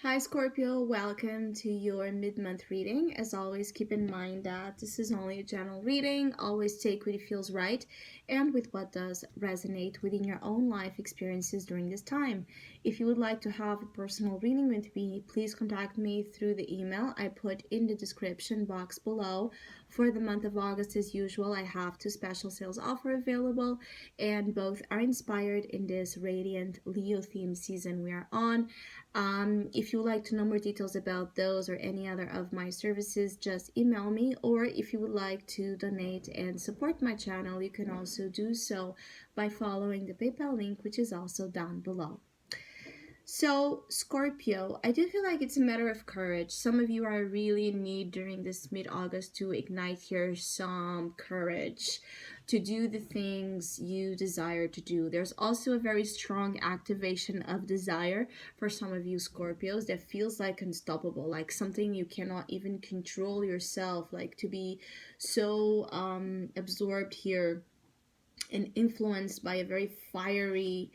Hi Scorpio, welcome to your mid-month reading. As always, keep in mind that this is only a general reading. Always take what feels right and with what does resonate within your own life experiences during this time. If you would like to have a personal reading with me, please contact me through the email I put in the description box below. For the month of August, as usual, I have two special sales offers available, and both are inspired in this radiant Leo theme season we are on. If you would like to know more details about those or any other of my services, just email me. Or if you would like to donate and support my channel, you can also do so by following the PayPal link, which is also down below. So, Scorpio, I do feel like it's a matter of courage. Some of you are really in need during this mid-August to ignite here some courage to do the things you desire to do. There's also a very strong activation of desire for some of you Scorpios that feels like unstoppable, like something you cannot even control yourself, like to be so absorbed here and influenced by a very fiery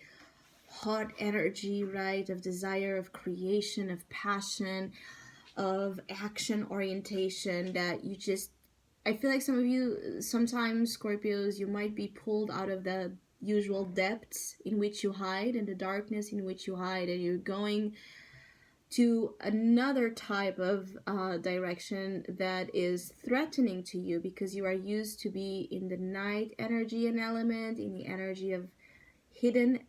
hot energy, right? Of desire, of creation, of passion, of action orientation that you just. I feel like some of you, sometimes Scorpios, you might be pulled out of the usual depths in which you hide and the darkness in which you hide, and you're going to another type of direction that is threatening to you because you are used to be in the night energy and element, in the energy of hidden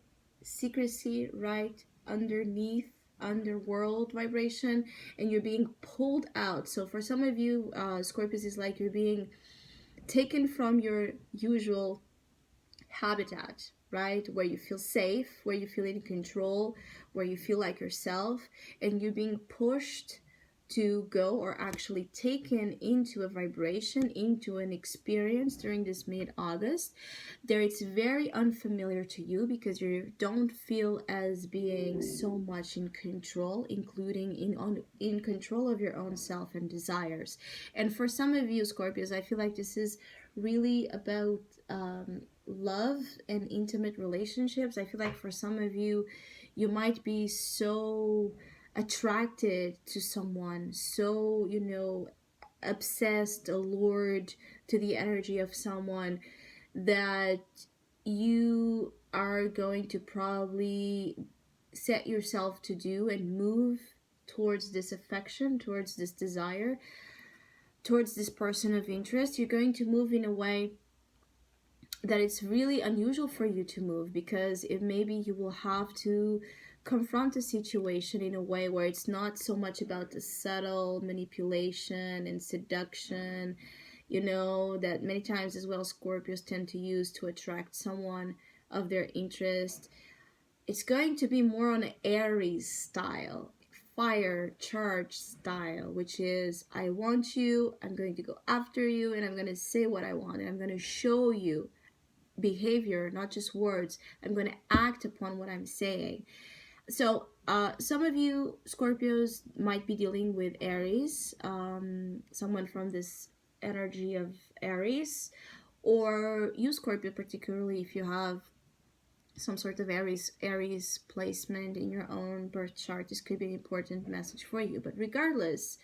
secrecy, right underneath underworld vibration, and you're being pulled out. So for some of you Scorpius, is like you're being taken from your usual habitat, right? Where you feel safe, where you feel in control, where you feel like yourself, and you're being pushed to go or actually taken into a vibration, into an experience during this mid-August. There it's very unfamiliar to you because you don't feel as being so much in control, including in control of your own self and desires. And for some of you Scorpios, I feel like this is really about love and intimate relationships. I feel like for some of you, you might be so attracted to someone, so, obsessed, allured to the energy of someone that you are going to probably set yourself to do and move towards this affection, towards this desire, towards this person of interest. You're going to move in a way that it's really unusual for you to move, because it maybe you will have to confront a situation in a way where it's not so much about the subtle manipulation and seduction, that many times as well Scorpios tend to use to attract someone of their interest. It's going to be more on an Aries style, fire charge style, which is I want you, I'm going to go after you, and I'm going to say what I want, and I'm going to show you behavior, not just words. I'm going to act upon what I'm saying. So some of you Scorpios might be dealing with Aries, someone from this energy of Aries, or you Scorpio particularly if you have some sort of Aries placement in your own birth chart. This could be an important message for you. But regardless,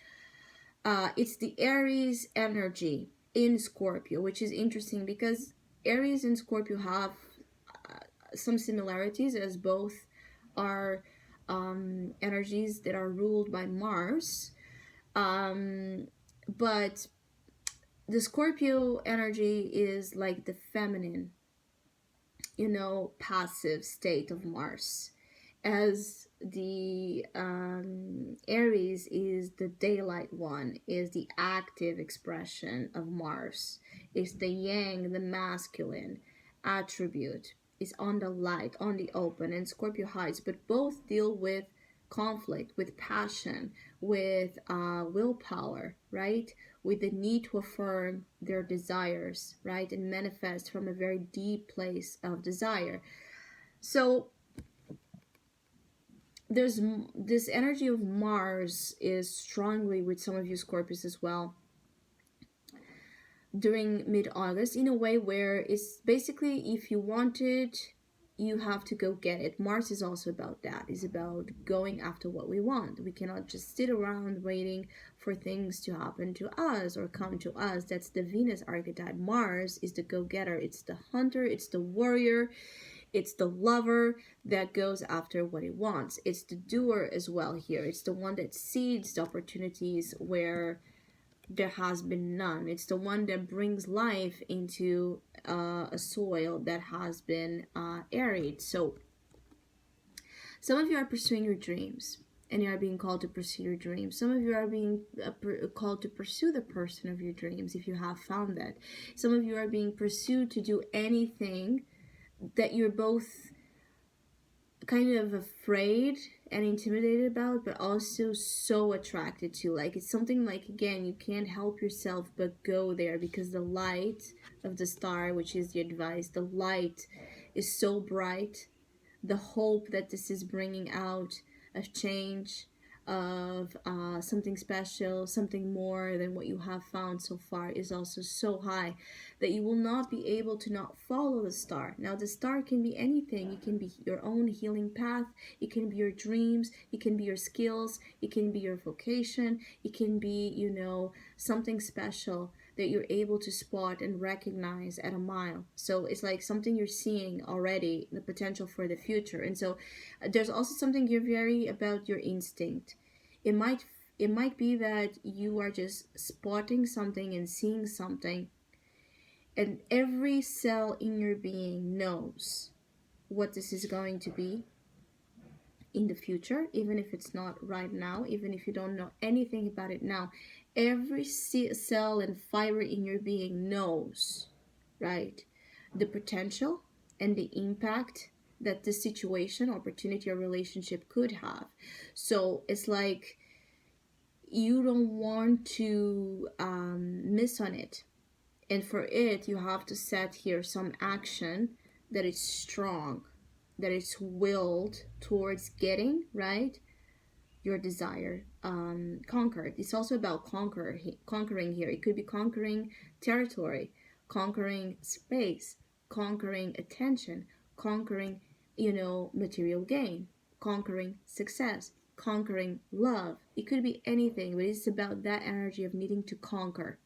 it's the Aries energy in Scorpio, which is interesting because Aries and Scorpio have some similarities, as both are energies that are ruled by Mars. But the Scorpio energy is like the feminine, passive state of Mars, as the Aries is the daylight one, is the active expression of Mars, is the yang, the masculine attribute, is on the light, on the open, and Scorpio hides. But both deal with conflict, with passion, with willpower, right? With the need to affirm their desires, right? And manifest from a very deep place of desire. So there's this energy of Mars is strongly with some of you Scorpios as well during mid-August, in a way where it's basically if you wanted, you have to go get it. Mars is also about that. It's about going after what we want. We cannot just sit around waiting for things to happen to us or come to us. That's the Venus archetype. Mars is the go-getter. It's the hunter, it's the warrior, it's the lover that goes after what he wants. It's the doer as well here. It's the one that seeds the opportunities where there has been none. It's the one that brings life into a soil that has been arid. So some of you are pursuing your dreams and you are being called to pursue your dreams. Some of you are being called to pursue the person of your dreams if you have found that. Some of you are being pursued to do anything that you're both kind of afraid and intimidated about, but also so attracted to. Like, it's something like, again, you can't help yourself but go there, because the light of the star, which is the advice, the light is so bright. The hope that this is bringing out of change, of something special, something more than what you have found so far, is also so high that you will not be able to not follow the star. Now, the star can be anything. It can be your own healing path, it can be your dreams, it can be your skills, it can be your vocation, it can be, something special that you're able to spot and recognize at a mile. So it's like something you're seeing already, the potential for the future. And so there's also something you're very about your instinct. It might be that you are just spotting something and seeing something, and every cell in your being knows what this is going to be in the future, even if it's not right now, even if you don't know anything about it now. Every cell and fiber in your being knows, right, the potential and the impact that this situation, opportunity, or relationship could have. So it's like you don't want to miss on it. And for it, you have to set here some action that is strong, that is willed towards getting, right, your desire conquered. It's also about conquering here. It could be conquering territory, conquering space, conquering attention, conquering, material gain, conquering success, conquering love. It could be anything, but it's about that energy of needing to conquer,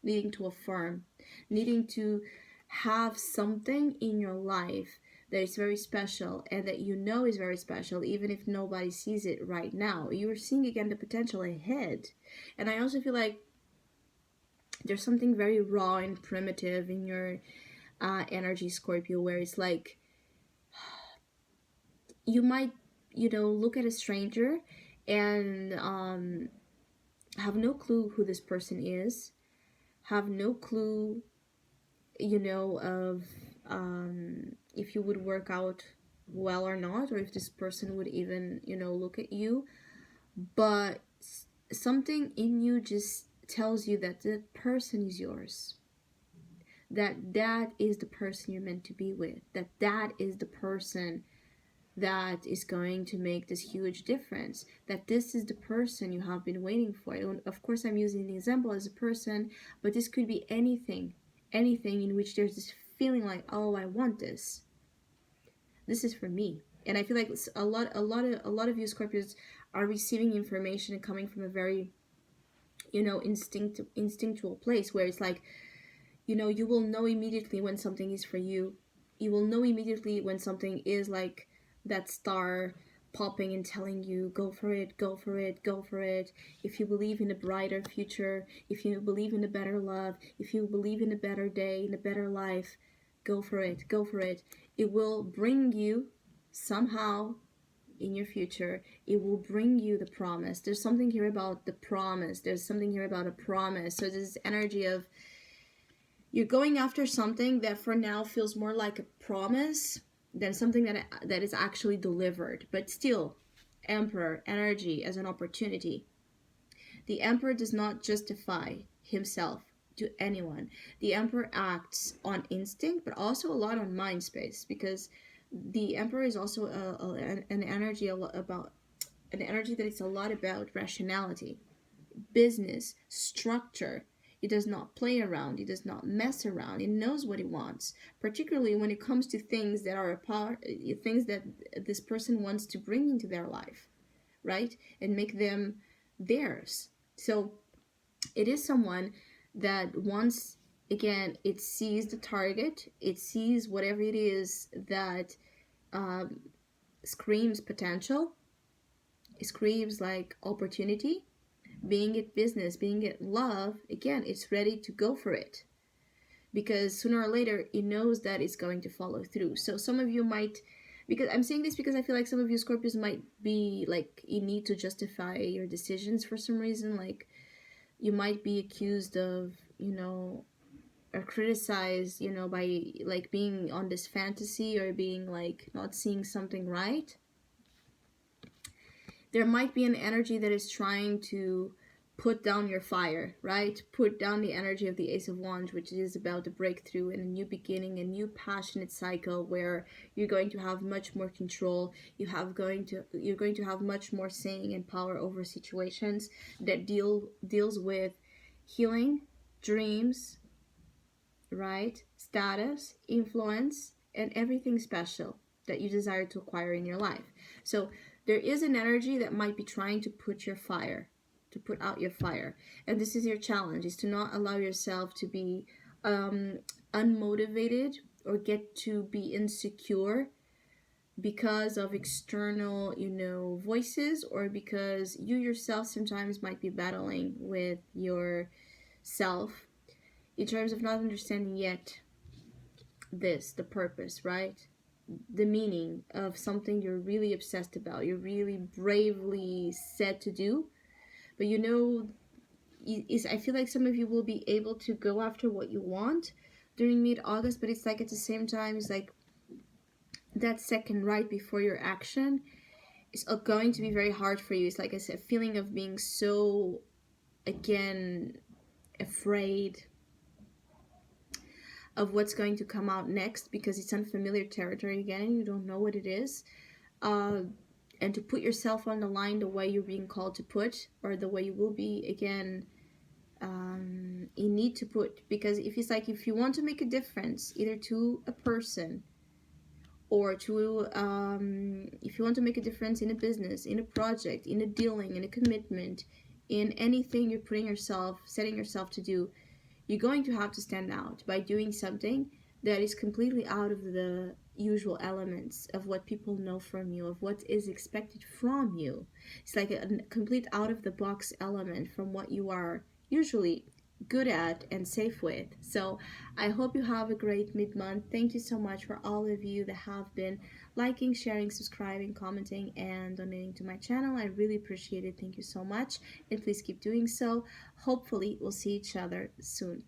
needing to affirm, needing to have something in your life that is very special and that is very special, even if nobody sees it right now. You're seeing again the potential ahead. And I also feel like there's something very raw and primitive in your energy, Scorpio, where it's like you might, look at a stranger and have no clue who this person is, have no clue, of if you would work out well or not, or if this person would even, look at you. But something in you just tells you that the person is yours, that is the person you're meant to be with, that is the person that is going to make this huge difference, that this is the person you have been waiting for. And of course, I'm using the example as a person, but this could be anything in which there's this feeling like, oh, I want this. This is for me. And I feel like a lot of you Scorpios are receiving information coming from a very, instinctual place, where it's like, you will know immediately when something is for you. You will know immediately when something is like that star popping and telling you, go for it, go for it, go for it. If you believe in a brighter future, if you believe in a better love, if you believe in a better day, in a better life, go for it, go for it. It will bring you somehow in your future, it will bring you the promise. There's something here about the promise. There's something here about a promise. So this energy of you're going after something that for now feels more like a promise than something that is actually delivered. But still, Emperor energy as an opportunity. The Emperor does not justify himself to anyone. The Emperor acts on instinct, but also a lot on mind space, because the Emperor is also an energy that is a lot about rationality, business, structure. It does not play around. It does not mess around. It knows what it wants, particularly when it comes to things that are a part, things that this person wants to bring into their life, right? And make them theirs. So it is someone that once again it sees the target, it sees whatever it is that um, screams potential, it screams like opportunity, being it business, being it love, again, it's ready to go for it because sooner or later it knows that it's going to follow through. So some of you might, because I'm saying this because I feel like some of you Scorpios might be like, you need to justify your decisions for some reason. Like you might be accused of, or criticized, by like being on this fantasy or being like not seeing something right. There might be an energy that is trying to put down your fire, right? Put down the energy of the Ace of Wands, which is about the breakthrough and a new beginning, a new passionate cycle where you're going to have much more control. You're going to have much more saying and power over situations that deals with healing, dreams, right? Status, influence, and everything special that you desire to acquire in your life. So there is an energy that might be trying to put out your fire. And this is your challenge, is to not allow yourself to be unmotivated or get to be insecure because of external, voices, or because you yourself sometimes might be battling with yourself in terms of not understanding yet the purpose, right? The meaning of something you're really obsessed about, you're really bravely set to do. But I feel like some of you will be able to go after what you want during mid-August, but it's like at the same time, it's like that second right before your action is going to be very hard for you. It's like I said, a feeling of being so, again, afraid of what's going to come out next because it's unfamiliar territory again and you don't know what it is. And to put yourself on the line the way you're being called to put, or the way you will be, again, you need to put, because if you want to make a difference either to a person or to if you want to make a difference in a business, in a project, in a dealing, in a commitment, in anything you're setting yourself to do, you're going to have to stand out by doing something that is completely out of the usual elements of what people know from you, of what is expected from you. It's like a complete out of the box element from what you are usually good at and safe with. So I hope you have a great mid-month. Thank you so much for all of you that have been liking, sharing, subscribing, commenting, and donating to my channel. I really appreciate it. Thank you so much, and please keep doing so. Hopefully we'll see each other soon.